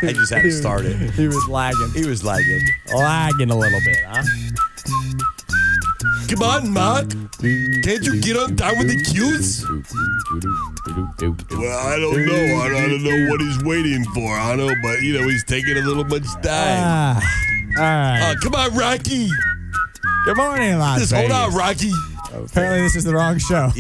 I just had to start it. He was lagging. He was lagging. Lagging a little bit, huh? Come on, Mark. Can't you get on time with the cues? Well, I don't know. I don't know what he's waiting for, I know, but, he's taking a little much time. All right. Come on, Rocky. Good morning, Las Just Vegas. hold on, Rocky. Apparently, this is the wrong show.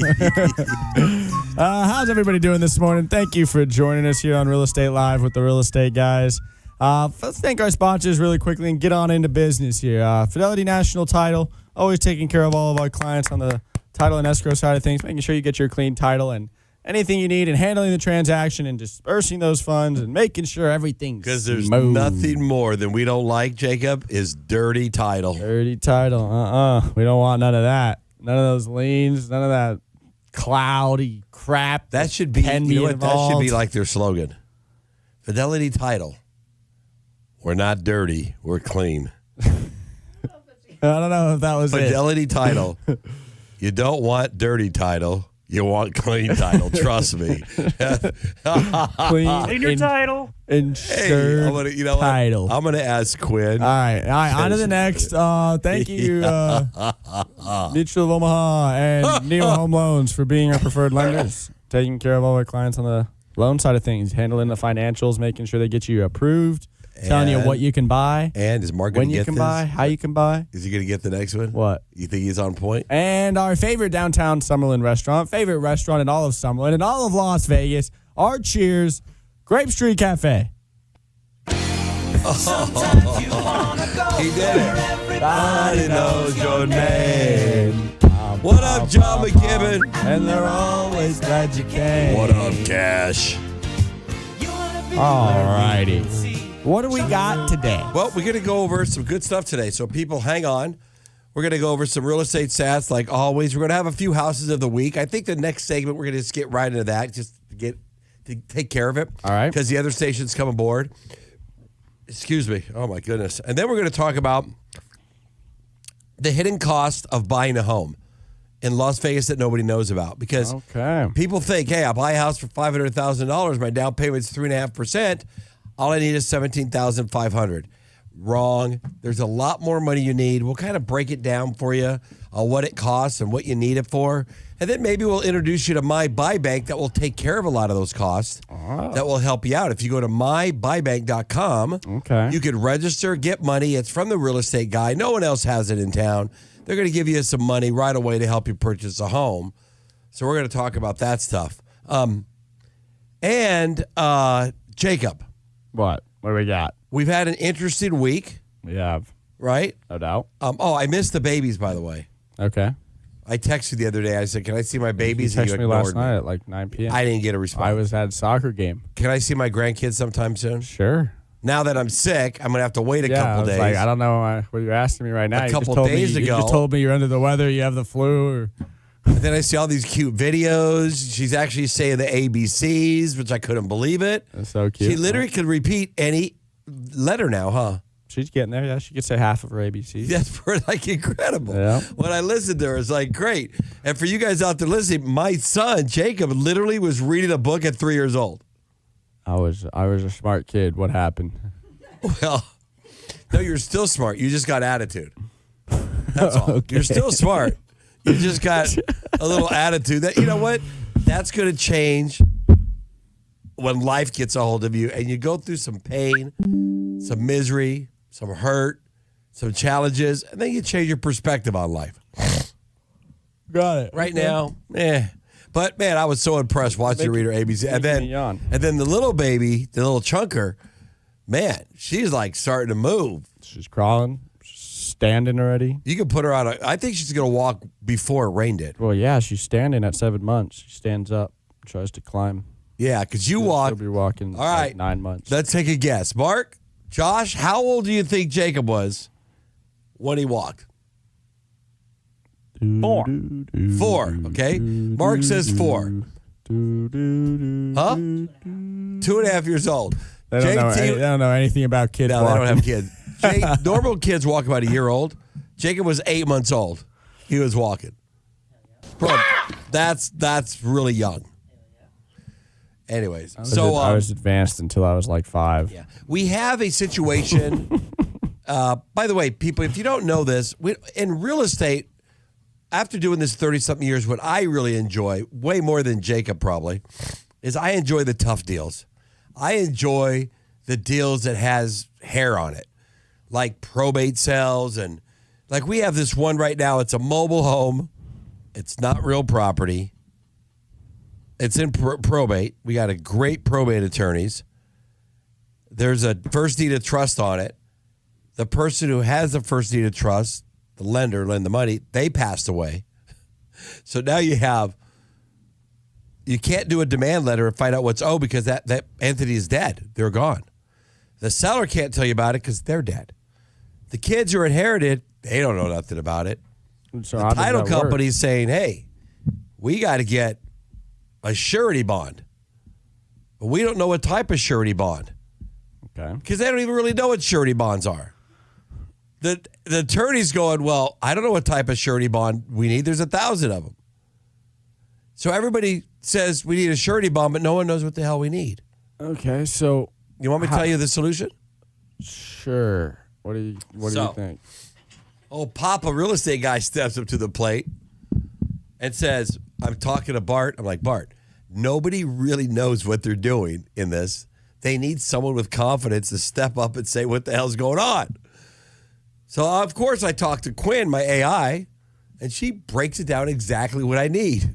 How's everybody doing this morning? Thank you for joining us here on Real Estate Live with the Real Estate Guys. Let's thank our sponsors really quickly and get on into business here. Fidelity National Title, always taking care of all of our clients on the title and escrow side of things, making sure you get your clean title and anything you need and handling the transaction and dispersing those funds and making sure everything's Because there's smooth. nothing more than we don't like, Jacob, is dirty title. Dirty title. We don't want none of that. None of those liens, none of that cloudy crap. That should be, That should be like their slogan. Fidelity Title. We're not dirty, we're clean. I don't know if that was Fidelity Title. You don't want dirty title. You want clean title. Trust me. Clean your title. Insured title. I'm gonna ask Quinn. All right. On to the next. Thank you, Mutual of Omaha and Neo Home Loans for being our preferred lenders, taking care of all our clients on the loan side of things, handling the financials, making sure they get you approved, telling you what you can buy, And is Mark going to get this? when you can buy, how you can buy. Is he going to get the next one? What? You think he's on point? And our favorite downtown Summerlin restaurant, favorite restaurant in all of Summerlin and all of Las Vegas, our Cheers, Grape Street Cafe. He did it. Everybody knows your name. What up, John McKibben? And they're always glad you came. What up, Cash? All righty. What do we got today? Well, we're going to go over some good stuff today, so people hang on. We're going to go over some real estate stats like always. We're going to have a few houses of the week. I think the next segment, we're going to just get right into that, just to take care of it. All right. Because the other stations come aboard. Excuse me. Oh, my goodness. And then we're going to talk about the hidden cost of buying a home in Las Vegas that nobody knows about. Because people think, hey, I buy a house for $500,000. My down payment's 3.5%. All I need is $17,500. Wrong. There's a lot more money you need. We'll kind of break it down for you on what it costs and what you need it for. And then maybe we'll introduce you to BuyBank that will take care of a lot of those costs. That will help you out. If you go to mybuybank.com, you could register, get money. It's from the real estate guy. No one else has it in town. They're going to give you some money right away to help you purchase a home. So we're going to talk about that stuff. Jacob. What? What do we got? We've had an interesting week. We have. Right? No doubt. I missed the babies, by the way. Okay. I texted you the other day. I said, can I see my babies? You texted me last night at like 9 p.m. I didn't get a response. I was at a soccer game. Can I see my grandkids sometime soon? Sure. Now that I'm sick, I'm going to have to wait a couple days. Like, I don't know what you're asking me right now. A couple days ago. You just told me you're under the weather, you have the flu. And then I see all these cute videos. She's actually saying the ABCs, which I couldn't believe it. That's so cute. She literally could repeat any letter now, huh? She's getting there. Yeah, she could say half of her ABCs. That's like incredible. Yeah. When I listened to her, it's like great. And for you guys out there listening, my son Jacob literally was reading a book at 3 years old. I was a smart kid. What happened? Well, no, you're still smart. You just got attitude. That's all. Okay. You're still smart. You just got a little attitude. That, you know what? That's going to change when life gets a hold of you and you go through some pain, some misery, some hurt, some challenges, and then you change your perspective on life. Got it. Right now, But, man, I was so impressed watching her read her ABC. And then the little baby, the little chunker, man, she's like starting to move. She's crawling, standing already. You can put her on I think she's going to walk before it rained it. Well, yeah, she's standing at 7 months. She stands up, tries to climb. Yeah, because you walk. She'll be walking all right, 9 months. Let's take a guess. Mark, Josh, how old do you think Jacob was when he walked? 4. 4, okay. Mark says 4. Huh? 2.5 years old. They don't know anything about kids No, walking. they don't have kids. Normal kids walk about a year old. Jacob was 8 months old. He was walking. Bro, that's really young. Anyways, I was advanced until I was like 5. yeah, we have a situation. By the way, people, if you don't know this, in real estate, after doing this 30-something years, what I really enjoy, way more than Jacob probably, is I enjoy the tough deals. I enjoy the deals that has hair on it, like probate sales. And like we have this one right now. It's a mobile home. It's not real property. It's in probate. We got a great probate attorneys. There's a first deed of trust on it. The person who has the first deed of trust, the lender, lend the money, they passed away. So now you can't do a demand letter and find out what's owed because that entity is dead. They're gone. The seller can't tell you about it because they're dead. The kids who inherited, they don't know nothing about it. So the title company's saying, hey, we got to get a surety bond. But we don't know what type of surety bond. Okay. Because they don't even really know what surety bonds are. The attorney's going, well, I don't know what type of surety bond we need. There's 1,000 of them. So everybody says we need a surety bond, but no one knows what the hell we need. Okay, so You want me to tell you the solution? Sure. What do you think? Oh, Papa real estate guy steps up to the plate and says, I'm talking to Bart. I'm like, Bart, nobody really knows what they're doing in this. They need someone with confidence to step up and say what the hell's going on. So, of course, I talked to Quinn, my AI, and she breaks it down exactly what I need.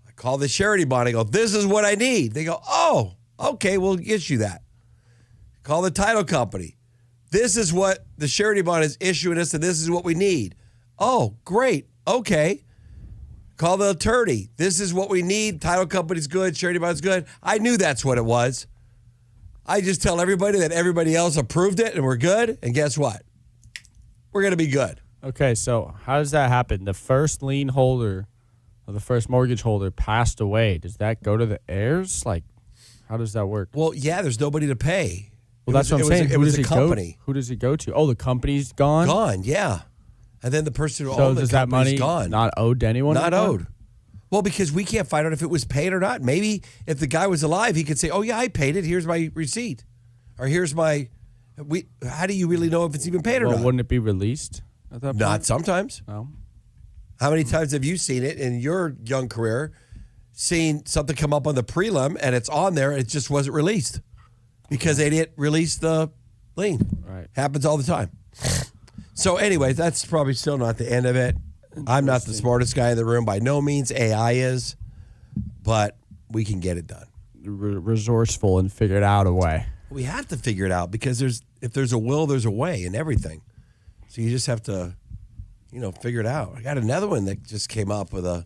I call the surety bond. I go, this is what I need. They go, oh, okay, we'll get you that. Call the title company. This is what the surety bond is issuing us, and this is what we need. Oh, great. Okay. Call the attorney. This is what we need. Title company's good. Surety bond's good. I knew that's what it was. I just tell everybody that everybody else approved it, and we're good. And guess what? We're going to be good. Okay, so how does that happen? The first lien holder or the first mortgage holder passed away. Does that go to the heirs? Like, how does that work? Well, yeah, there's nobody to pay. Well, that's what I'm saying. It was a company. Who does he go to? Oh, the company's gone? Gone, yeah. And then the person who So owned the does that money company's gone. not owed to anyone? Not anymore? owed. Well, because we can't find out if it was paid or not. Maybe if the guy was alive, he could say, oh, yeah, I paid it. Here's my receipt. Or here's my... How do you really know if it's even paid or Well, not? wouldn't it be released at that point? Not sometimes. No. How many times have you seen it in your young career, seen something come up on the prelim and it's on there, it just wasn't released because they didn't release the lien. Right. Happens all the time. So anyway, that's probably still not the end of it. I'm not the smartest guy in the room. By no means AI is, but we can get it done. Resourceful and figured out a way. We have to figure it out because if there's a will, there's a way in everything. So you just have to, figure it out. I got another one that just came up with $1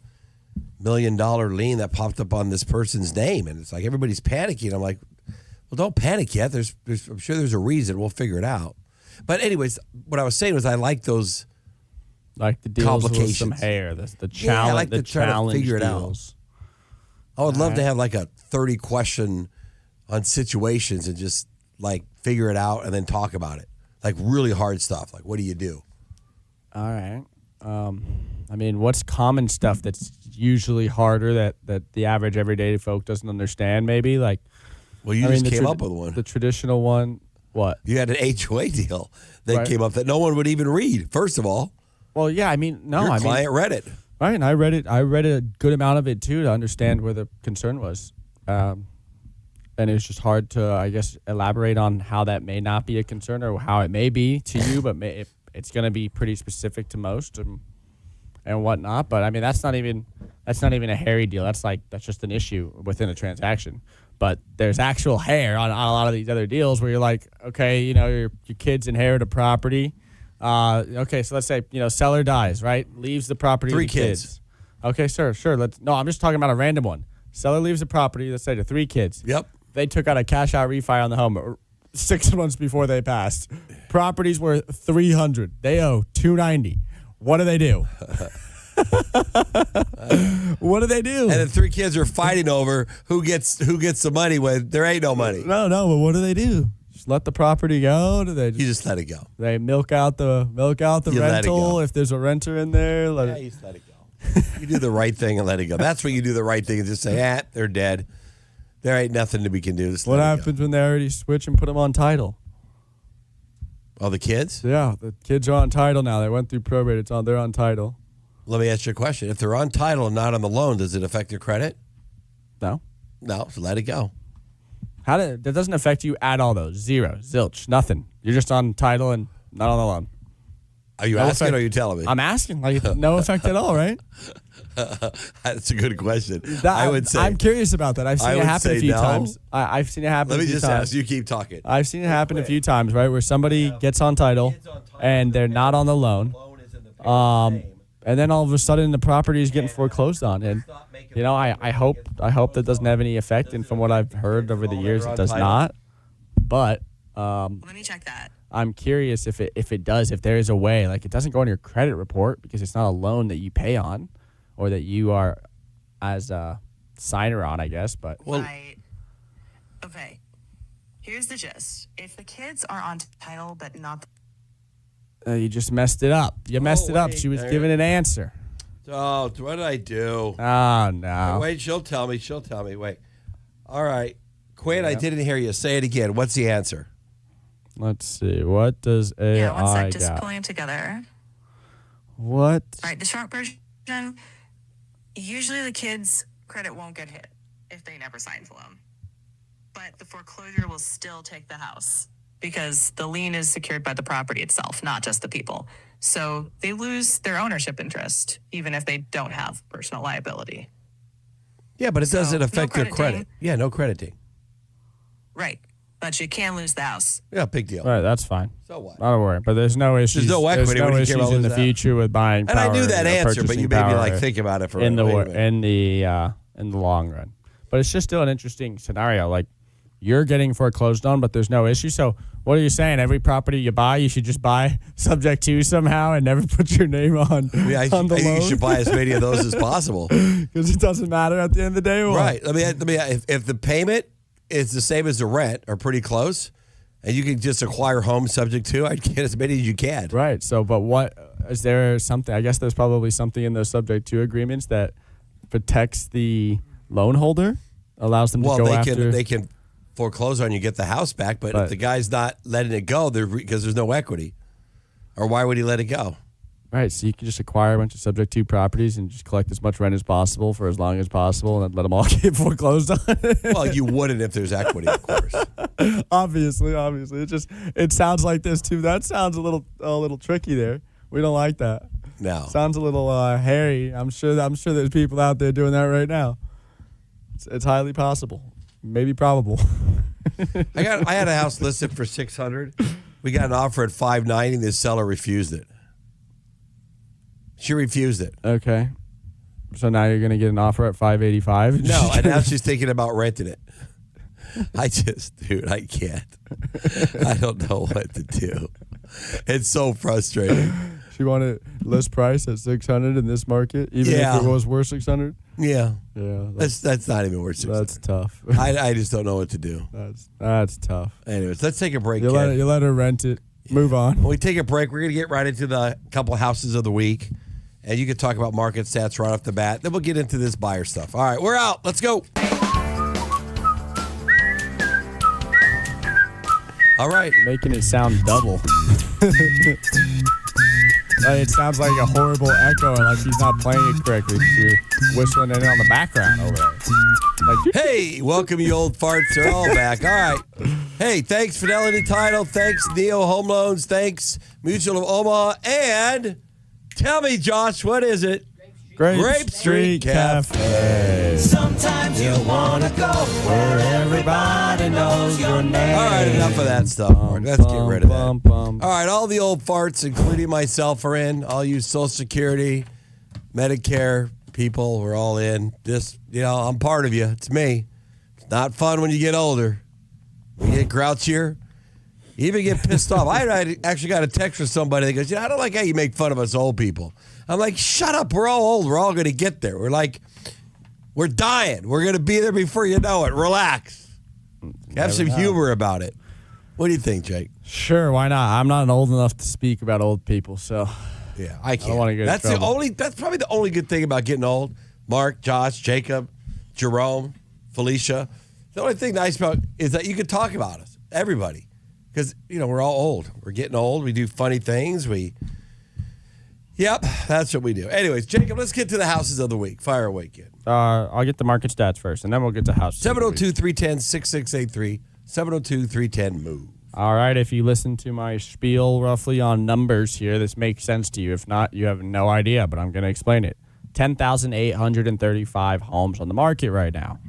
million lien that popped up on this person's name. And it's like everybody's panicking. I'm like, well, don't panic yet. I'm sure there's a reason. We'll figure it out. But anyways, what I was saying was I like those like the deals complications. With some hair. The challenge. Yeah, I like the to try to figure it deals. out. I would love to have like a 30 question on situations and just like figure it out and then talk about it. Like really hard stuff. Like what do you do? All right. I mean, what's common stuff that's usually harder that the average everyday folk doesn't understand maybe? Like, well, you just came up with one. The traditional one, what? You had an HOA deal that came up that no one would even read, first of all. Well, yeah, I mean, no. Your client read it. Right, and I read it. I read a good amount of it, too, to understand where the concern was. And it was just hard to, I guess, elaborate on how that may not be a concern or how it may be to you, but it's going to be pretty specific to most and whatnot. But, I mean, that's not even a hairy deal. That's just an issue within a transaction. But there's actual hair on a lot of these other deals where you're like, okay, your kids inherit a property. Okay, so let's say, seller dies, right? Leaves the property to 3 the kids. Okay, sure. I'm just talking about a random one. Seller leaves the property, let's say, to 3 kids. Yep. They took out a cash out refi on the home 6 months before they passed. Property's worth $300. They owe $290. What do they do? What do they do? And the 3 kids are fighting over who gets the money when there ain't no money. No, but what do they do? Just let the property go? Do they You just let it go. They milk out the You let it rental go. if there's a renter in there? You just let it go. You do the right thing and let it go. That's when you do the right thing and just say, they're dead. There ain't nothing that we can do. Just What let it go. happens when they already switch and put them on title? Oh, the kids? Yeah, the kids are on title now. They went through probate. They're on title. Let me ask you a question. If they're on title and not on the loan, does it affect their credit? No. No, so let it go. That doesn't affect you at all, though. Zero, zilch, nothing. You're just on title and not on the loan. Are you No asking effect. or are you telling me? I'm asking. Like, no effect at all, right? That's a good question. I would say. I'm curious about that. I've seen I it would happen a say few no. times. I've seen it happen Let a me few just times. ask. You keep talking. I've seen it happen a few times, right, where somebody gets on title and they're not on the loan. And then all of a sudden the property is getting foreclosed on. And, I hope that doesn't have any effect. And from what I've heard over the years, it does not. But Let me check that. I'm curious if it does, if there is a way. Like, it doesn't go on your credit report because it's not a loan that you pay on or that you are as a signer on, I guess. But Right. Okay. Here's the gist. If the kids are on title but not you just messed it up. You messed it up. wait, She was there- giving an answer. Oh, what did I do? Oh, no. Wait, she'll tell me. Wait. All right. Quinn, I didn't hear you. Say it again. What's the answer? Let's see. What does AI Yeah, one sec, just got? pulling them together. What? All right, the short version, usually the kids' credit won't get hit if they never sign the loan. But the foreclosure will still take the house because the lien is secured by the property itself, not just the people. So they lose their ownership interest, even if they don't have personal liability. Yeah, but it So, doesn't no affect their crediting. credit. Yeah, no crediting. Right. But you can lose the house. Yeah, big deal. All right, that's fine. So what? Not a worry. But there's no issues. no equity. What do you care about issues in the that? future with buying And I power knew that or answer, but you purchasing made me like power think about it for in a the minute. in the long run. But it's just still an interesting scenario. Like, you're getting foreclosed on, but there's no issue. So what are you saying? Every property you buy, you should just buy subject to somehow and never put your name on, Yeah, I on the think loan? you should buy as many of those as possible. Because it doesn't matter at the end of the day. Well, Right. Let me. If the payment is the same as the rent or pretty close, and you can just acquire homes subject to, I'd get as many as you can. Right. So, but what is there something? I guess there's probably something in those subject to agreements that protects the loan holder, allows them to Well, go they after. can foreclose on you, get the house back, but if the guy's not letting it go, because there's no equity, or why would he let it go? Right. So you can just acquire a bunch of subject to properties and just collect as much rent as possible for as long as possible, and then let them all get foreclosed on. Well, you wouldn't if there's equity, of course. Obviously, it sounds like this too. That sounds a little tricky there. We don't like that. No. Sounds a little hairy. I'm sure there's people out there doing that right now. It's highly possible, maybe probable. I had a house listed for $600. We got an offer at $590. The seller refused it. She refused it. Okay. So now you're gonna get an offer at $585. No, and now she's thinking about renting it. I can't. I don't know what to do. It's so frustrating. She wanted list price at $600 in this market, even Yeah. if it was worth $600. Yeah. Yeah, That's not even worth $600. that's tough. I just don't know what to do. That's tough. Anyways, let's take a break, You Ken. let her rent it. Move on. When we take a break, we're going to get right into the couple houses of the week. And you can talk about market stats right off the bat. Then we'll get into this buyer stuff. All right, we're out. Let's go. All right. Making it sound double. Like, it sounds like a horrible echo and like he's not playing it correctly. You're whistling it on the background over there. Like, Hey, welcome, you old farts. They're all back. All right. Hey, thanks, Fidelity Title. Thanks, Neo Home Loans. Thanks, Mutual of Omaha. And tell me, Josh, what is it? Grape Street Cafe. Sometimes you wanna go where everybody knows your name. All right, enough of that stuff, Mark. Let's get rid of that. All right, all the old farts, including myself, are in. All you Social Security, Medicare people, we're all in. Just, I'm part of you. It's me. It's not fun when you get older. You get grouchier. You even get pissed off. I actually got a text from somebody that goes, I don't like how you make fun of us old people. I'm like, shut up. We're all old. We're all going to get there. We're dying. We're going to be there before you know it. Relax. Have some humor about it. What do you think, Jake? Sure, why not? I'm not old enough to speak about old people, so Yeah, I can't. don't wanna get in trouble. That's probably the only good thing about getting old. Mark, Josh, Jacob, Jerome, Felicia. The only thing nice about is that you can talk about us, everybody, because we're all old. We're getting old. We do funny things. Yep, that's what we do. Anyways, Jacob, let's get to the houses of the week. Fire away, kid. I'll get the market stats first, and then we'll get to houses. 702-310-6683. 702-310-MOVE. All right, if you listen to my spiel roughly on numbers here, this makes sense to you. If not, you have no idea, but I'm going to explain it. 10,835 homes on the market right now.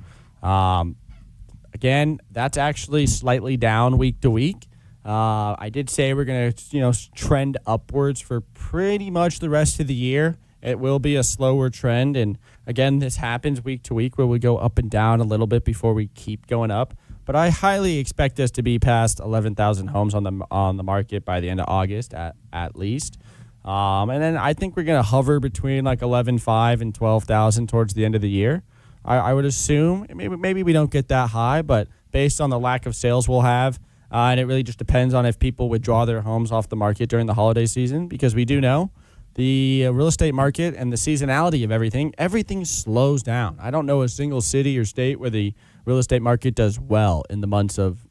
Again, that's actually slightly down week to week. I did say we're going to, trend upwards for pretty much the rest of the year. It will be a slower trend, and again, this happens week to week where we go up and down a little bit before we keep going up. But I highly expect us to be past 11,000 homes on the market by the end of August at least. And then I think we're going to hover between like 11,500 and 12,000 towards the end of the year. I would assume maybe we don't get that high, but based on the lack of sales we'll have, and it really just depends on if people withdraw their homes off the market during the holiday season, because we do know the real estate market and the seasonality of everything slows down. I don't know a single city or state where the real estate market does well in the months of,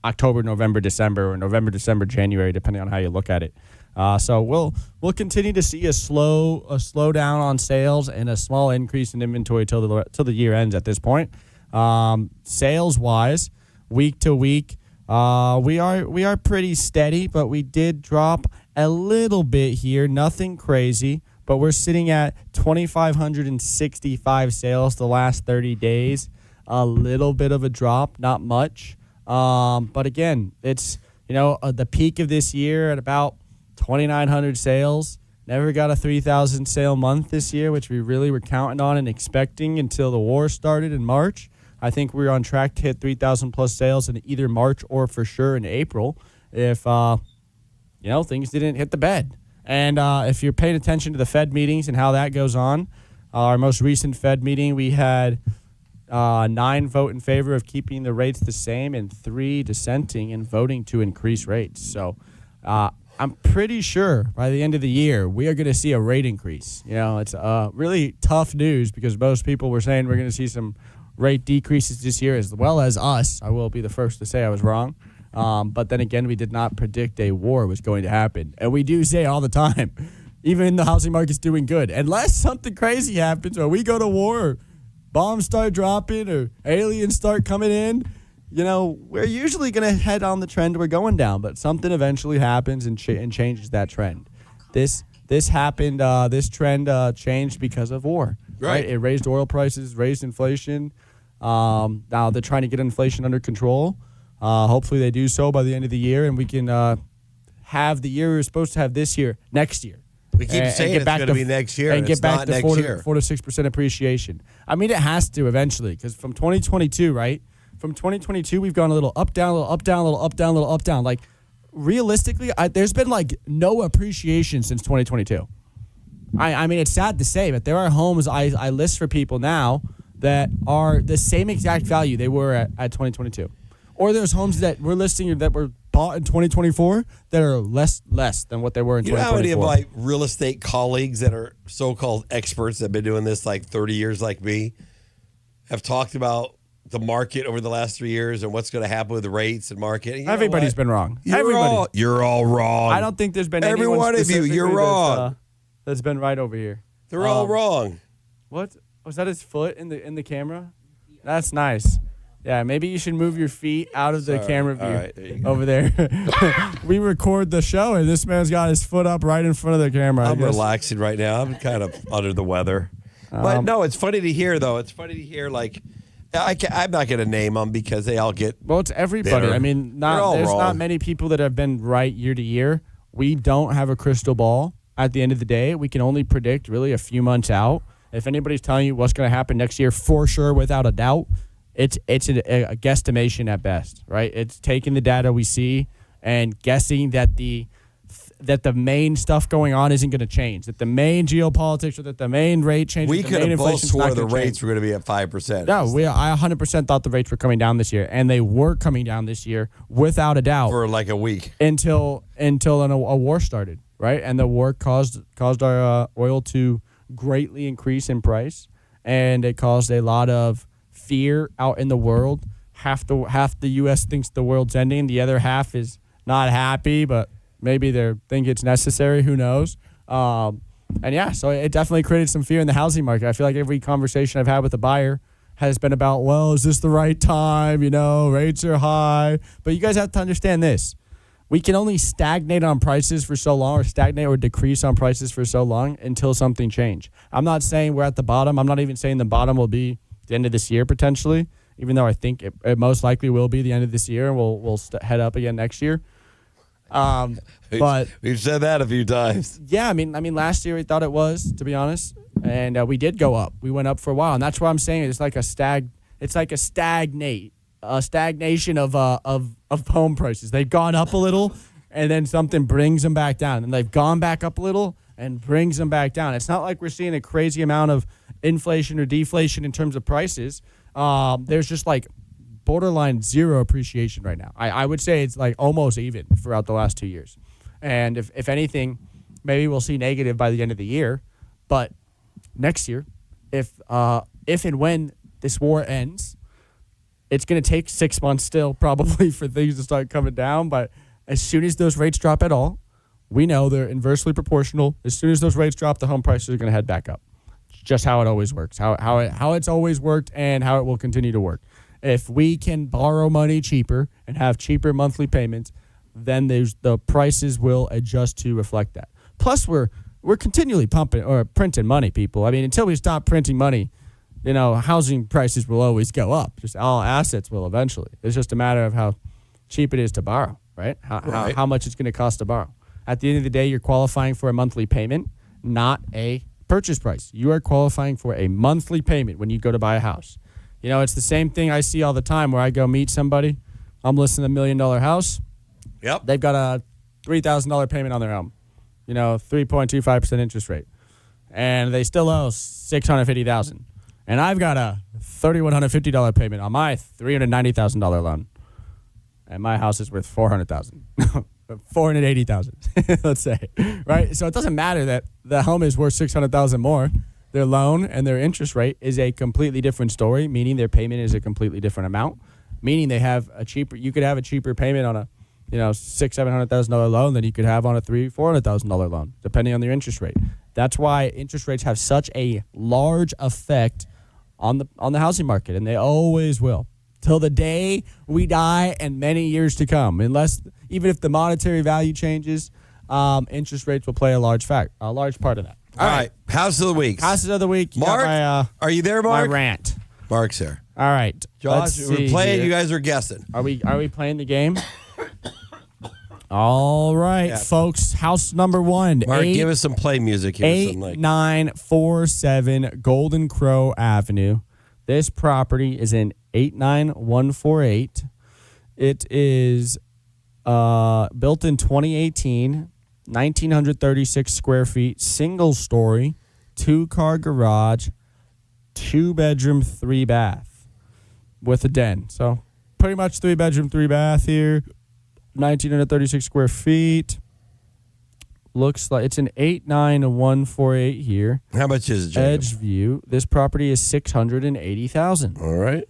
October, November, December, or November, December, January, depending on how you look at it. So we'll continue to see a slowdown on sales and a small increase in inventory till the year ends at this point. Sales wise, week to week, we are pretty steady, but we did drop a little bit here. Nothing crazy, but we're sitting at 2,565 sales the last 30 days. A little bit of a drop, not much. But again, it's the peak of this year at about 2,900 sales. Never got a 3,000 sale month this year, which we really were counting on and expecting until the war started in March. I think we're on track to hit 3,000 plus sales in either March or for sure in April if, things didn't hit the bed. And if you're paying attention to the Fed meetings and how that goes on, our most recent Fed meeting, we had 9 vote in favor of keeping the rates the same and 3 dissenting and voting to increase rates. So I'm pretty sure by the end of the year, we are going to see a rate increase. It's really tough news because most people were saying we're going to see some rate decreases this year as well as us. I will be the first to say I was wrong. But then again, we did not predict a war was going to happen. And we do say all the time, even the housing market's doing good. Unless something crazy happens or we go to war or bombs start dropping or aliens start coming in, we're usually going to head on the trend we're going down. But something eventually happens and changes that trend. This happened, this trend changed because of war. Right? It raised oil prices, raised inflation. Now they're trying to get inflation under control. Hopefully they do so by the end of the year, and we can have the year we're supposed to have this year, next year. We keep saying it's going to be next year, and get back to 4 to 6% appreciation. I mean, it has to eventually, because from 2022, right? From 2022, we've gone a little up, down, a little up, down, a little up, down, a little up, down. Like, realistically, there's been, no appreciation since 2022. I mean, it's sad to say, but there are homes I list for people now that are the same exact value they were at 2022. Or there's homes that we're listing that were bought in 2024 that are less than what they were in 2024. You know how many of my real estate colleagues that are so-called experts that have been doing this 30 years like me have talked about the market over the last 3 years and what's going to happen with the rates and market? Everybody's been wrong. You're all wrong. I don't think there's been every one of you. You're wrong. That's been right over here. They're all wrong. What was that? His foot in the camera? That's nice. Yeah, maybe you should move your feet out of the camera view there over there. We record the show, and this man's got his foot up right in front of the camera. I'm relaxing right now. I'm kind of under the weather. But no, it's funny to hear, though. It's funny to hear, I'm not going to name them because they all get Well, it's everybody. bitter. I mean, There's not many people that have been right year to year. We don't have a crystal ball. At the end of the day, we can only predict really a few months out. If anybody's telling you what's going to happen next year, for sure, without a doubt, it's a guesstimation at best, right? It's taking the data we see and guessing that the main stuff going on isn't going to change, that the main geopolitics or that the main rate changes. We could have both swore the rates were going to be at 5%. No, I 100% thought the rates were coming down this year, and they were coming down this year without a doubt for a week until a war started, right? And the war caused our oil to greatly increase in price, and it caused a lot of fear out in the world. Half the U.S. thinks the world's ending. The other half is not happy, but maybe they think it's necessary. Who knows? So it definitely created some fear in the housing market. I feel like every conversation I've had with a buyer has been about, well, is this the right time? Rates are high. But you guys have to understand this. We can only stagnate on prices for so long, or stagnate or decrease on prices for so long until something changes. I'm not saying we're at the bottom. I'm not even saying the bottom will be the end of this year potentially, even though I think it most likely will be the end of this year, and we'll head up again next year. But we've said that a few times. Yeah, I mean, last year we thought it was, to be honest, and we did go up. We went up for a while, and that's why I'm saying it's like a stagnation of home prices. They've gone up a little, and then something brings them back down, and they've gone back up a little and brings them back down. It's not like we're seeing a crazy amount of inflation or deflation in terms of prices. There's just like borderline zero appreciation right now. I would say it's like almost even throughout the last 2 years. And if anything, maybe we'll see negative by the end of the year. But next year, if and when this war ends, it's going to take 6 months still probably for things to start coming down. But as soon as those rates drop at all, we know they're inversely proportional. As soon as those rates drop, the home prices are going to head back up. It's just how it always works, how it's always worked and how it will continue to work. If we can borrow money cheaper and have cheaper monthly payments, then the prices will adjust to reflect that. Plus, we're continually pumping or printing money, people. I mean, until we stop printing money, housing prices will always go up. Just all assets will eventually. It's just a matter of how cheap it is to borrow, right? How much it's going to cost to borrow. At the end of the day, you're qualifying for a monthly payment, not a purchase price. You are qualifying for a monthly payment when you go to buy a house. It's the same thing I see all the time where I go meet somebody. I'm listing $1 million house. Yep. They've got a $3,000 payment on their home. 3.25% interest rate. And they still owe $650,000. And I've got a $3,150 payment on my $390,000 loan. And my house is worth $400,000. $480,000, let's say, right? So it doesn't matter that the home is worth $600,000 more. Their loan and their interest rate is a completely different story, meaning their payment is a completely different amount, meaning you could have a cheaper payment on a, $600,000-$700,000 loan than you could have on a $400,000 loan, depending on their interest rate. That's why interest rates have such a large effect on the housing market, and they always will. Till the day we die and many years to come. Even if the monetary value changes, interest rates will play a large part of that. All right. House of the week. Houses of the week. Mark, are you there, Mark? My rant. Mark's here. All right. Josh, we're playing. Here. You guys are guessing. Are we playing the game? All right, folks. House number 1. Mark, give us some play music here. 8947 Golden Crow Avenue. This property is in 89148. It is built in 2018, 1,936 square feet, single story, 2-car garage, 2-bedroom, 3-bath with a den. So pretty much 3-bedroom, 3-bath here, 1,936 square feet. Looks like it's an 89148 here. How much is it, Jacob? Edge view. This property is $680,000. All right.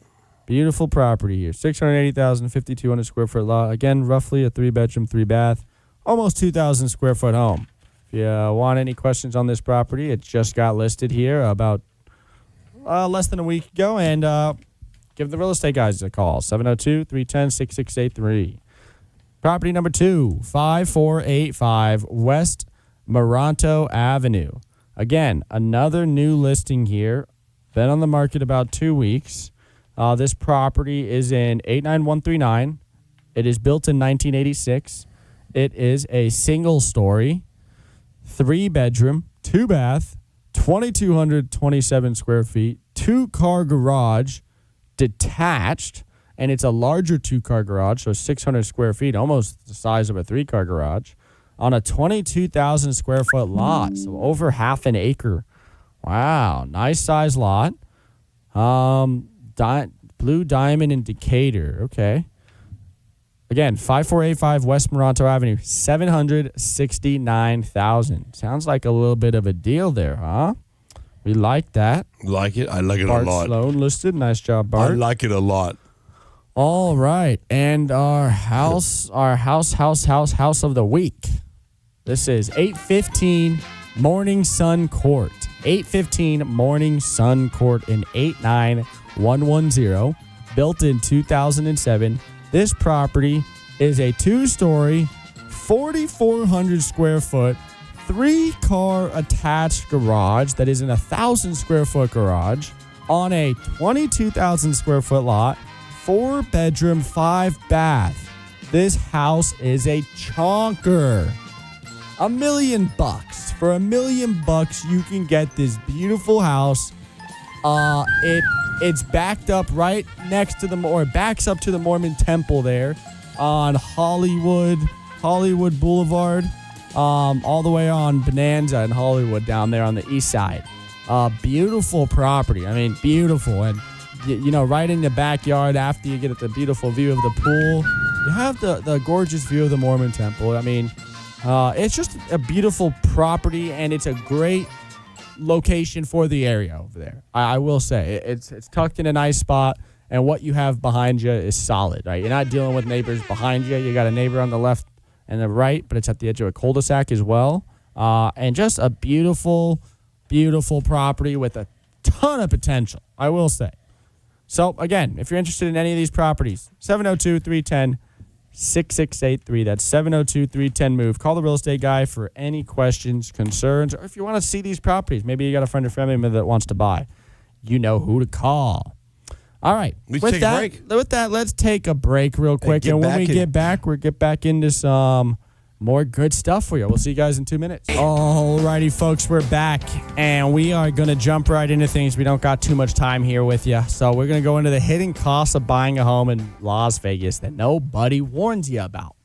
Beautiful property here. $680,000, 5,200 square foot lot. Again, roughly a 3-bedroom, 3-bath, almost 2,000 square foot home. If you want any questions on this property, it just got listed here about less than a week ago. And give the real estate guys a call, 702-310-6683. Property number 2, 5485 West Moronto Avenue. Again, another new listing here. Been on the market about 2 weeks. This property is in 89139. It is built in 1986. It is a single story, 3-bedroom, 2-bath, 2,227 square feet, 2-car garage, detached. And it's a larger 2-car garage, so 600 square feet, almost the size of a 3-car garage, on a 22,000 square foot lot, so over half an acre. Wow, nice size lot. Blue Diamond in Decatur, okay. Again, 5485 West Moronto Avenue, $769,000. Sounds like a little bit of a deal there, huh? We like that. Like it? I like it Bart a lot. Sloan listed. Nice job, I Bart. like it a lot. All right. And our house of the week. This is 815 Morning Sun Court. 815 Morning Sun Court in 89110. Built in 2007. This property is a 2-story, 4,400 square foot, 3-car attached garage that is in a 1,000 square foot garage on a 22,000 square foot lot, 4-bedroom, 5-bath. This house is a chonker. $1 million. For $1 million, you can get this beautiful house. It's backed up right next to backs up to the Mormon Temple there on Hollywood Boulevard, all the way on Bonanza and Hollywood down there on the east side. Beautiful property. I mean, beautiful. And, right in the backyard after you get the beautiful view of the pool, you have the gorgeous view of the Mormon Temple. I mean, it's just a beautiful property, and it's a great location for the area over there. I will say it's tucked in a nice spot, and what you have behind you is solid, right? You're not dealing with neighbors behind you. You got a neighbor on the left and the right, but it's at the edge of a cul-de-sac as well. And just a beautiful, beautiful property with a ton of potential, I will say. So, again, if you're interested in any of these properties, 702-310-6683. That's 702-310-MOVE. Call the real estate guy for any questions, concerns, or if you want to see these properties. Maybe you got a friend or family member that wants to buy. You know who to call. All right. With that, let's take a break real quick. And when we get back, we'll get back into some more good stuff for you. We'll see you guys in 2 minutes. All righty, folks, we're back, and we are going to jump right into things. We don't got too much time here with you, so we're going to go into the hidden costs of buying a home in Las Vegas that nobody warns you about.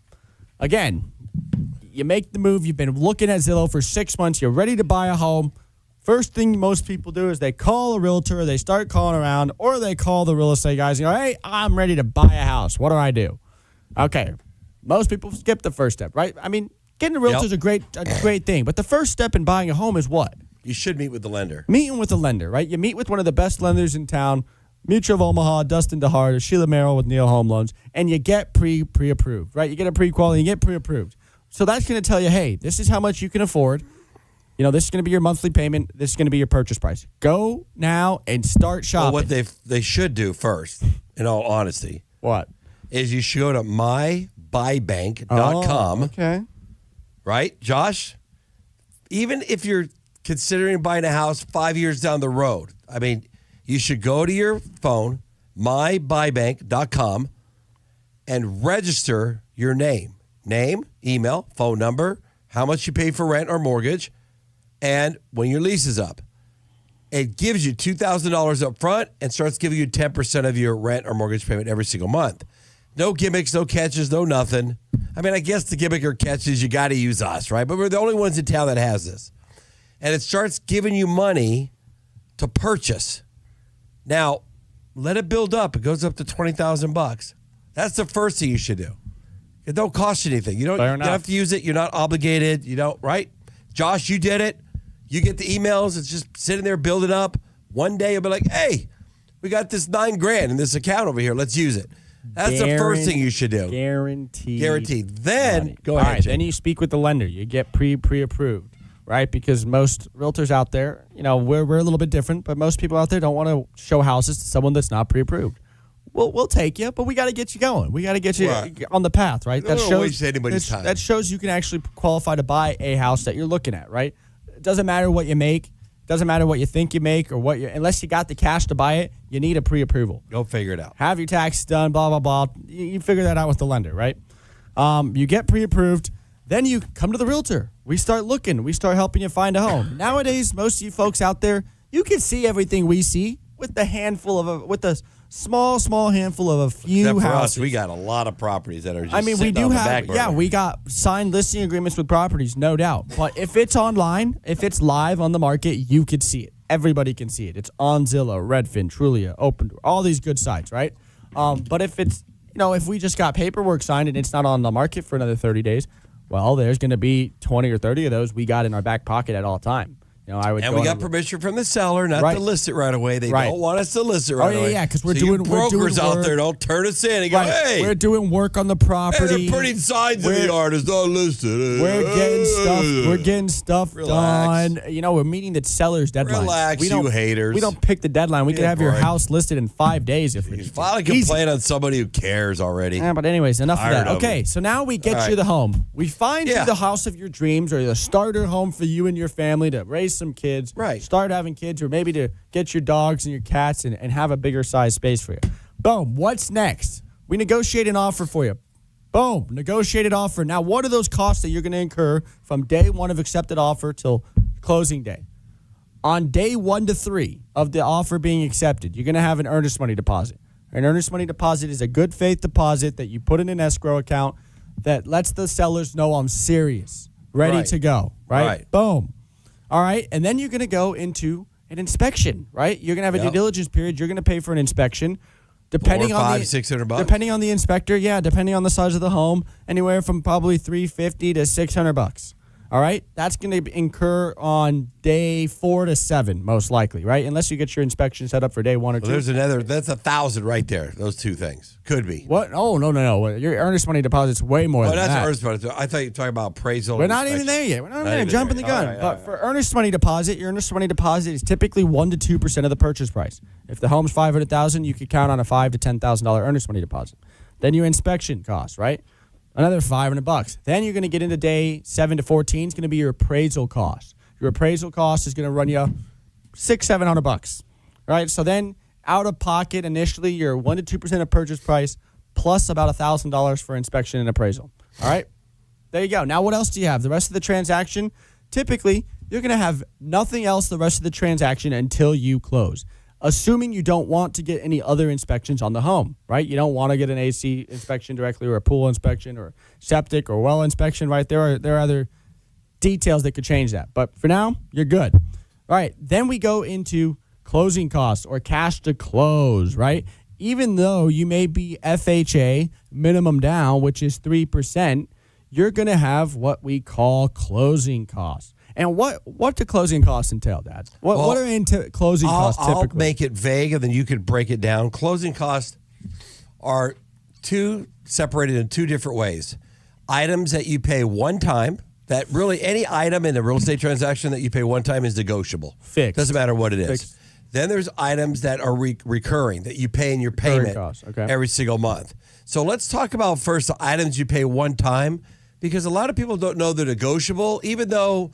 Again, you make the move. You've been looking at Zillow for 6 months. You're ready to buy a home. First thing most people do is they call a realtor, or they start calling around, or they call the real estate guys and go, hey, I'm ready to buy a house. What do I do? Okay. Most people skip the first step, right? I mean, getting a realtor is a great thing. But the first step in buying a home is what? You should meet with the lender. Meeting with the lender, right? You meet with one of the best lenders in town, Mutual of Omaha, Dustin DeHart, or Sheila Merrill with Neil Home Loans, and you get pre-approved, right? You get a pre-qual and you get pre-approved. So that's going to tell you, hey, this is how much you can afford. This is going to be your monthly payment. This is going to be your purchase price. Go now and start shopping. Well, what they should do first, in all honesty, what? Is you should go to BuyBank.com. Okay. Right, Josh? Even if you're considering buying a house 5 years down the road, I mean, you should go to your phone, MyBuyBank.com, and register your name, email, phone number, how much you pay for rent or mortgage, and when your lease is up. It gives you $2,000 up front and starts giving you 10% of your rent or mortgage payment every single month. No gimmicks, no catches, no nothing. I mean, I guess the gimmick or catch is you got to use us, right? But we're the only ones in town that has this. And it starts giving you money to purchase. Now, let it build up. It goes up to $20,000. That's the first thing you should do. It don't cost you anything. You don't have to use it. You're not obligated. You don't, right? Josh, you did it. You get the emails. It's just sitting there building up. One day you'll be like, hey, we got this $9,000 in this account over here. Let's use it. That's the first thing you should do. Guaranteed. Then money. Go ahead. All right, then you speak with the lender. You get pre-approved, right? Because most realtors out there, we're a little bit different, but most people out there don't want to show houses to someone that's not pre-approved. We'll take you, but we got to get you going. We got to get you on the path, right? That shows waste anybody's time. That shows you can actually qualify to buy a house that you're looking at, right? It doesn't matter what you make. Doesn't matter what you think you make or unless you got the cash to buy it, you need a pre-approval. Go figure it out. Have your taxes done, blah, blah, blah. You figure that out with the lender, right? You get pre-approved. Then you come to the realtor. We start looking. We start helping you find a home. Nowadays, most of you folks out there, you can see everything we see with the small handful of a few Except for houses. us, we got a lot of properties that are just we sitting do on the have, back burner. we got signed listing agreements with properties, no doubt. But if it's online, if it's live on the market, you could see it. Everybody can see it. It's on Zillow, Redfin, Trulia, OpenDoor, all these good sites, right? But if it's, if we just got paperwork signed and it's not on the market for another 30 days, well, there's going to be 20 or 30 of those we got in our back pocket at all time. I would. And go we got on permission from the seller not Right. to list it right away. They Right. don't want us to list it right away. Yeah, because we're So doing you brokers out work. there don't turn us in and go, Right. hey, We're doing work on the hey, property. they're putting signs in the yard. It's not listed. We're getting stuff. We're getting stuff Relax. done. We're meeting the seller's deadline. Relax, we don't, you haters. We don't pick the deadline. We can Yeah, have your boy. house listed in 5 days if we need to. File a complaint on somebody who cares already. Yeah, but anyways, enough of Tired that. of Okay, them. so now we get All you right. the home. We find Yeah. you the house of your dreams or the starter home for you and your family to raise some kids. Right. Start having kids or maybe to get your dogs and your cats and have a bigger size space for you. Boom. What's next? We negotiate an offer for you. Boom. Negotiated offer. Now, what are those costs that you're going to incur from day one of accepted offer till closing day? On day 1 to 3 of the offer being accepted, you're going to have an earnest money deposit. An earnest money deposit is a good faith deposit that you put in an escrow account that lets the sellers know I'm serious, ready Right. to go, right? Right. Boom. All right. And then you're going to go into an inspection, right? You're going to have a due Yep. diligence period. You're going to pay for an inspection. Depending $400, on the $600. Depending on the inspector, depending on the size of the home, anywhere from probably $350 to $600. All right, that's going to incur on day 4 to 7, most likely, right? Unless you get your inspection set up for day 1 or 2. Well, there's another. That's 1,000 right there. Those two things could be. What? Oh, no. Your earnest money deposit's way more Oh, than that's that. earnest money. I thought you were talking about appraisal. We're and not even inspection. there yet. We're not Not even even jumping there the yet. gun. All right, But all right. for earnest money deposit, your earnest money deposit is typically 1 to 2% of the purchase price. If the home's $500,000, you could count on a $5,000 to $10,000 earnest money deposit. Then your inspection costs, right? Another $500. Then you're going to get into day 7 to 14. It's going to be your appraisal cost. Your appraisal cost is going to run you $600-$700. Right? So then out of pocket initially, you're 1 to 2% of purchase price plus about $1,000 for inspection and appraisal. All right? There you go. Now what else do you have? The rest of the transaction, typically, you're going to have nothing else the rest of the transaction until you close. Assuming you don't want to get any other inspections on the home, right? You don't want to get an AC inspection directly or a pool inspection or septic or well inspection, right? There are other details that could change that. But for now, you're good. All right. Then we go into closing costs or cash to close, right? Even though you may be FHA minimum down, which is 3%, you're going to have what we call closing costs. And what do closing costs entail, Dad? What are into closing costs typically? I'll make it vague, and then you can break it down. Closing costs are separated in two different ways. Items that you pay one time, that really any item in a real estate transaction that you pay one time is negotiable. Fixed. Doesn't matter what it is. Fixed. Then there's items that are recurring, that you pay in your payment costs, okay. every single month. So let's talk about first the items you pay one time, because a lot of people don't know they're negotiable, even though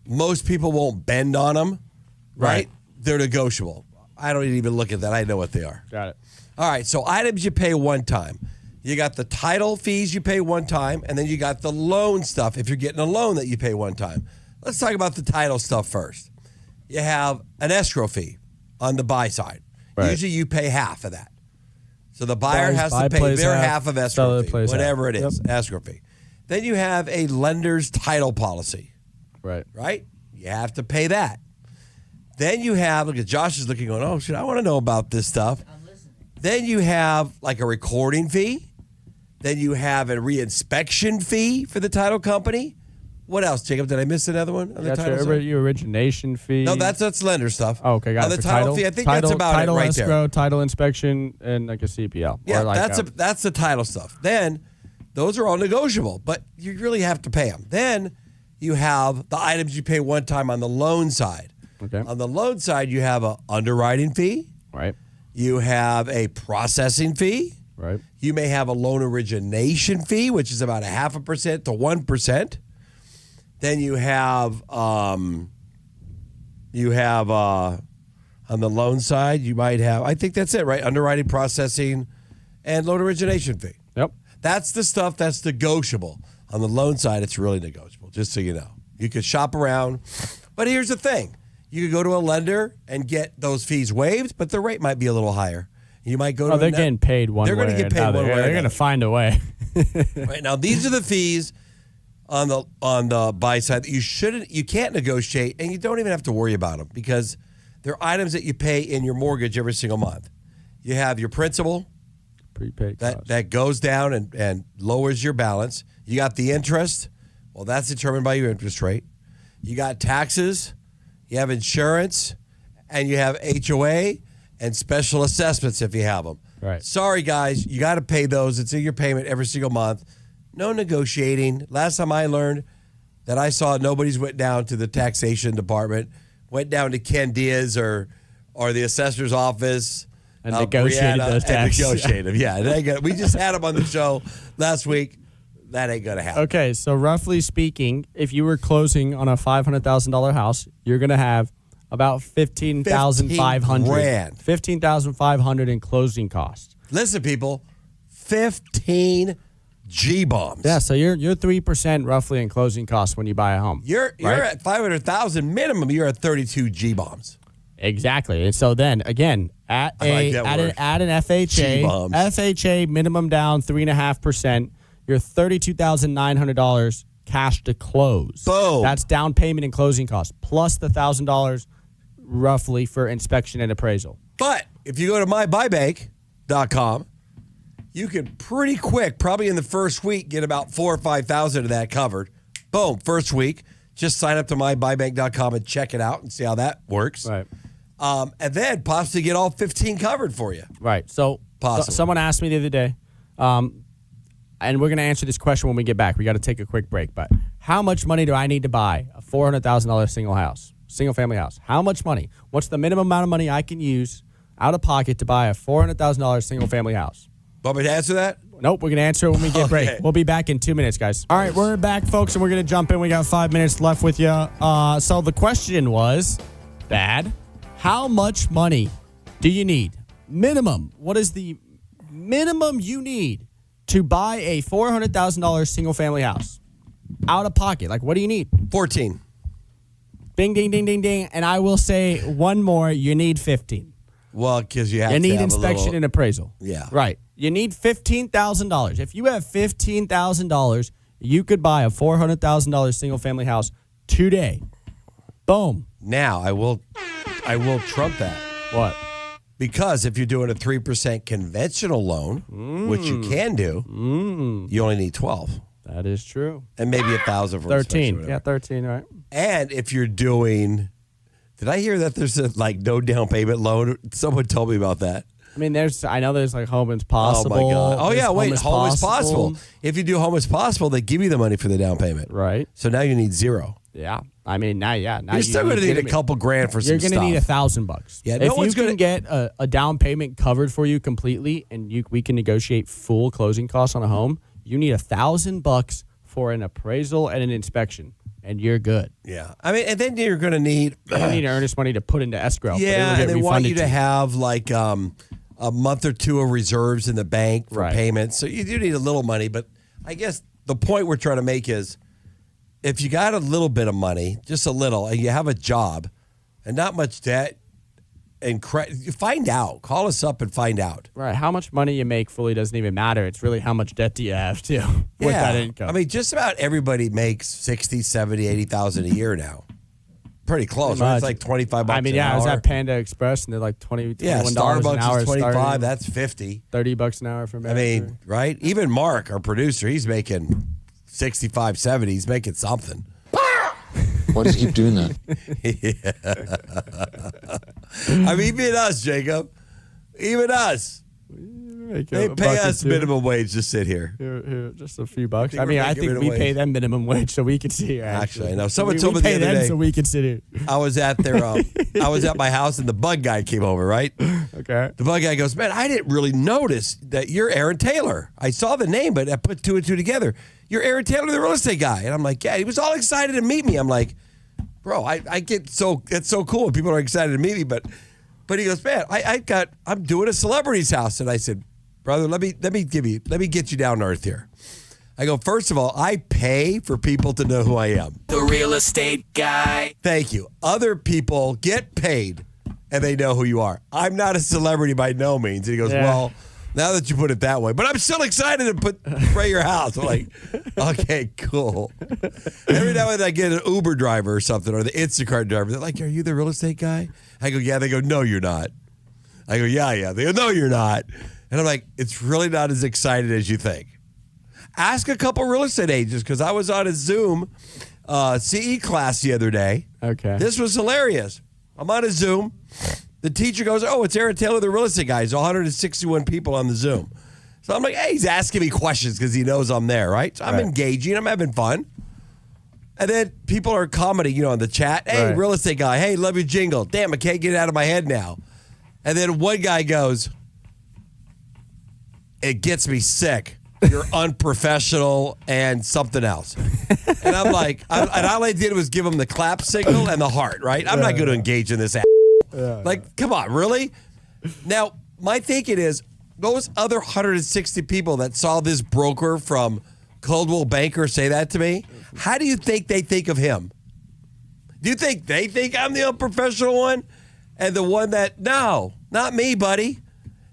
most people won't bend on them, right? They're negotiable. I don't even look at that. I know what they are. Got it. All right, so items you pay one time. You got the title fees you pay one time, and then you got the loan stuff if you're getting a loan that you pay one time. Let's talk about the title stuff first. You have an escrow fee on the buy side. Right. Usually you pay half of that. So the buyer has Buy to pay plays their half, half of escrow seller fee, plays whatever half. it is, escrow fee. Then you have a lender's title policy. Right? You have to pay that. Then you have, look at Josh is looking going, oh, shit, I want to know about this stuff. Then you have like a recording fee. Then you have a reinspection fee for the title company. What else, Jacob? Did I miss another one on the That's title side? your origination fee. No, that's lender stuff. Oh, okay, got on it. the For title fee, I think that's about title it right escrow, there. title inspection, and like a CPL. Yeah, or like that's the title stuff. Then those are all negotiable, but you really have to pay them. Then you have the items you pay one time on the loan side. Okay. On the loan side, you have a underwriting fee. Right. You have a processing fee. Right. You may have a loan origination fee, which is about 0.5% to 1%. Then you have on the loan side, you might have, I think that's it, right? Underwriting, processing, and loan origination fee. Yep. That's the stuff that's negotiable. On the loan side, it's really negotiable, just so you know. You could shop around. But here's the thing. You could go to a lender and get those fees waived, but the rate might be a little higher. You might go to they're getting paid one way. They're going to get paid one way. They're going to find a way. Right now, these are the fees on the buy side that you can't negotiate, and you don't even have to worry about them because they're items that you pay in your mortgage every single month. You have your principal Prepaid costs. that goes down and lowers your balance. You got the interest. Well, that's determined by your interest rate. You got taxes. you have insurance, and you have HOA and special assessments if you have them. Right. Sorry, guys, you got to pay those. It's in your payment every single month. No negotiating. Last time I learned that I saw nobody's went down to the taxation department, went down to Ken Diaz or the assessor's office. And negotiated those taxes. Negotiated, yeah. We just had him on the show last week. That ain't going to happen. Okay, so roughly speaking, if you were closing on a $500,000 house, you're going to have about $15,500. $15,500 in closing costs. Listen, people, 15 G-bombs. Yeah, so you're 3% roughly in closing costs when you buy a home. You're at 500,000 minimum. You're at 32 G-bombs. Exactly. And so then again, at an FHA, G-bombs. FHA minimum down 3.5%, you're $32,900 cash to close. Boom. That's down payment and closing costs plus the $1,000 roughly for inspection and appraisal. But if you go to BuyBank.com, you can pretty quick, probably in the first week, get about $4,000 or $5,000 of that covered. Boom, first week. Just sign up to MyBuyBank.com and check it out and see how that works. Right. And then possibly get all 15 covered for you. Right. So someone asked me the other day, and we're going to answer this question when we get back. We got to take a quick break. But how much money do I need to buy a $400,000 single family house? How much money? What's the minimum amount of money I can use out of pocket to buy a $400,000 single family house? Want me to answer that? Nope, we're going to answer it when we get Okay. break. We'll be back in 2 minutes, guys. All right, we're back, folks, and we're going to jump in. We got 5 minutes left with you. So the question was, Dad, how much money do you need? Minimum. What is the minimum you need to buy a $400,000 single family house? Out of pocket. Like, what do you need? 14. Bing, ding, ding, ding, ding. And I will say one more. You need 15. Well, because you have You to need have inspection and appraisal. Yeah. Right. You need $15,000. If you have $15,000, you could buy a $400,000 single family house today. Boom. Now, I will trump that. What? Because if you're doing a 3% conventional loan, which you can do, you only need 12. That is true. And maybe 1,000 for 13. Yeah, 13, right. And if you're doing, did I hear that there's a no down payment loan? Someone told me about that. I mean, I know there's like Home is Possible. Oh my God. Oh There's yeah, wait, Home is Possible. If you do Home is Possible, they give you the money for the down payment. Right. So now you need zero. Yeah. I mean, now You're still going to need a couple grand for some You're stuff. going to need $1,000. Yeah, if you can get a down payment covered for you completely, and we can negotiate full closing costs on a home, you need $1,000 for an appraisal and an inspection, and you're good. Yeah. I mean, and then you're going to need earnest money to put into escrow. Yeah, and they want you to have like a month or two of reserves in the bank for payments. So you do need a little money, but I guess the point we're trying to make is if you got a little bit of money, just a little, and you have a job and not much debt, and find out. Call us up and find out. Right. How much money you make fully doesn't even matter. It's really how much debt do you have, too, with that income. I mean, just about everybody makes 60, 70, 80,000 a year now. Pretty close, right? It's like $25 an hour. I mean, yeah, I was at Panda Express, and they're like $21 Starbucks an hour. is 25. That's 50. $30 an hour for me. I mean, right? Even Mark, our producer, he's making 65, 70. He's making something. Why does he keep doing that? I mean, even us, Jacob. Even us. They pay us minimum wage to sit here. Here, just a few bucks. I think we pay them minimum wage so we can sit here. Actually, I know. Someone told me the other day. So we can sit here. I was at I was at my house and the bug guy came over, right? Okay. The bug guy goes, man, I didn't really notice that you're Aaron Taylor. I saw the name, but I put two and two together. You're Aaron Taylor, the real estate guy. And I'm like, yeah, he was all excited to meet me. I'm like, bro, I get it's so cool when people are excited to meet me, but he goes, man, I'm doing a celebrity's house. And I said, brother, let me get you down to earth here. I go, first of all, I pay for people to know who I am. The real estate guy. Thank you. Other people get paid and they know who you are. I'm not a celebrity by no means. And he goes, well, now that you put it that way, but I'm still excited to spray your house. I'm like, okay, cool. Every now and then I get an Uber driver or something, or the Instacart driver. They're like, are you the real estate guy? I go, yeah. They go, no, you're not. I go, yeah. They go, no, you're not. And I'm like, it's really not as excited as you think. Ask a couple real estate agents, because I was on a Zoom CE class the other day. Okay. This was hilarious. I'm on a Zoom. The teacher goes, "Oh, it's Aaron Taylor, the real estate guy." There's 161 people on the Zoom. So I'm like, hey, he's asking me questions because he knows I'm there, right? So I'm engaging. I'm having fun. And then people are commenting, on the chat. Hey, real estate guy. Hey, love your jingle. Damn, I can't get it out of my head now. And then one guy goes, "It gets me sick. You're unprofessional and something else." And I'm like, and all I did was give him the clap signal and the heart, right? I'm not going to engage in this. Like, come on, really? Now, my thinking is, those other 160 people that saw this broker from Coldwell Banker say that to me, how do you think they think of him? Do you think they think I'm the unprofessional one? And the one that, no, not me, buddy.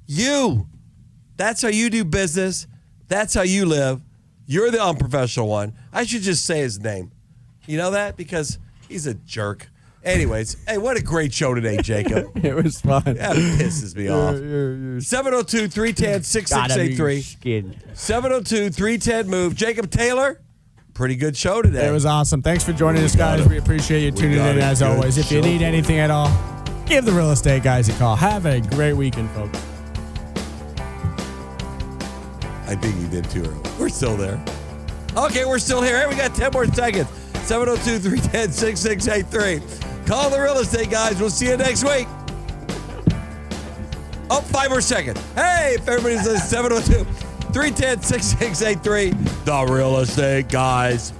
You. That's how you do business. That's how you live. You're the unprofessional one. I should just say his name. You know that? Because he's a jerk. Anyways, hey, what a great show today, Jacob. It was fun. That pisses me off. 702-310-6683. 702-310-MOVE. Jacob Taylor, pretty good show today. It was awesome. Thanks for joining us, guys. We appreciate you tuning in as always. If you need anything at all, give the real estate guys a call. Have a great weekend, folks. I think you did too early. We're still there. Okay, we're still here. Hey, we got 10 more seconds. 702-310-6683. Call the real estate guys. We'll see you next week. Oh, 5 more seconds. Hey, if everybody's listening, 702-310-6683. The real estate guys.